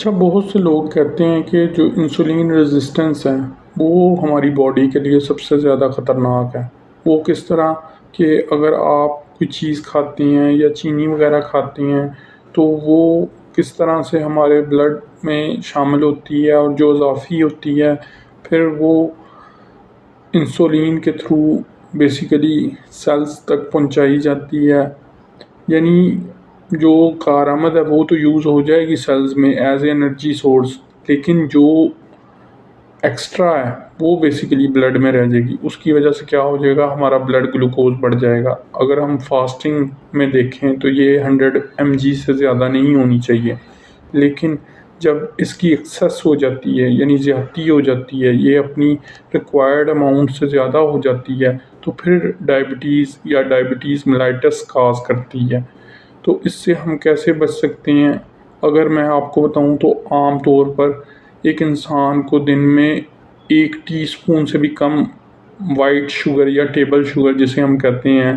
अच्छा, बहुत से लोग कहते हैं कि जो इंसुलिन रेजिस्टेंस है वो हमारी बॉडी के लिए सबसे ज़्यादा ख़तरनाक है। वो किस तरह कि अगर आप कोई चीज़ खाती हैं या चीनी वगैरह खाती हैं तो वो किस तरह से हमारे ब्लड में शामिल होती है और जो इज़ाफ़ी होती है फिर वो इंसुलिन के थ्रू बेसिकली सेल्स तक पहुंचाई जाती है। यानी जो कारआमद है वो तो यूज़ हो जाएगी सेल्स में एज एनर्जी सोर्स, लेकिन जो एक्स्ट्रा है वो बेसिकली ब्लड में रह जाएगी। उसकी वजह से क्या हो जाएगा, हमारा ब्लड ग्लूकोज बढ़ जाएगा। अगर हम फास्टिंग में देखें तो ये 100 mg से ज़्यादा नहीं होनी चाहिए, लेकिन जब इसकी एक्सेस हो जाती है यानी ज़्यादती हो जाती है, ये अपनी रिक्वायर्ड अमाउंट से ज़्यादा हो जाती है तो फिर डायबिटीज़ या डायबिटीज़ मेलाइटस काज करती है। तो इससे हम कैसे बच सकते हैं? अगर मैं आपको बताऊं तो आम तौर पर एक इंसान को दिन में 1 टीस्पून से भी कम वाइट शुगर या टेबल शुगर जिसे हम कहते हैं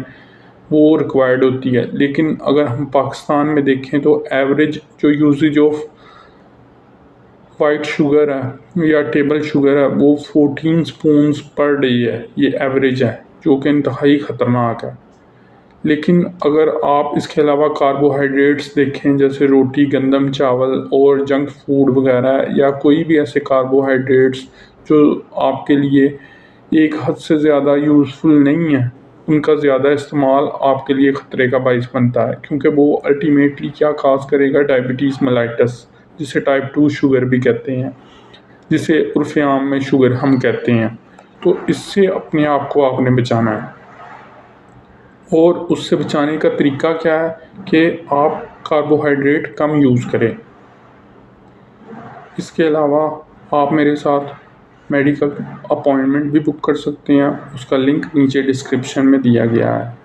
वो रिक्वायर्ड होती है। लेकिन अगर हम पाकिस्तान में देखें तो एवरेज जो यूसेज ऑफ वाइट शुगर है या टेबल शुगर है वो 14 स्पून्स पर डे है, ये एवरेज है, जो कि इंतहाई ख़तरनाक है। लेकिन अगर आप इसके अलावा कार्बोहाइड्रेट्स देखें जैसे रोटी, गंदम, चावल और जंक फूड वगैरह या कोई भी ऐसे कार्बोहाइड्रेट्स जो आपके लिए एक हद से ज़्यादा यूज़फुल नहीं है, उनका ज़्यादा इस्तेमाल आपके लिए ख़तरे का बाइस बनता है, क्योंकि वो अल्टीमेटली क्या काज करेगा, डायबिटीज़ मेलाइटस, जिसे टाइप 2 शुगर भी कहते हैं, जिसे उर्फ़ आम में शुगर हम कहते हैं। तो इससे अपने आप को आपने बचाना है। और उससे बचाने का तरीका क्या है कि आप कार्बोहाइड्रेट कम यूज़ करें। इसके अलावा आप मेरे साथ मेडिकल अपॉइंटमेंट भी बुक कर सकते हैं, उसका लिंक नीचे डिस्क्रिप्शन में दिया गया है।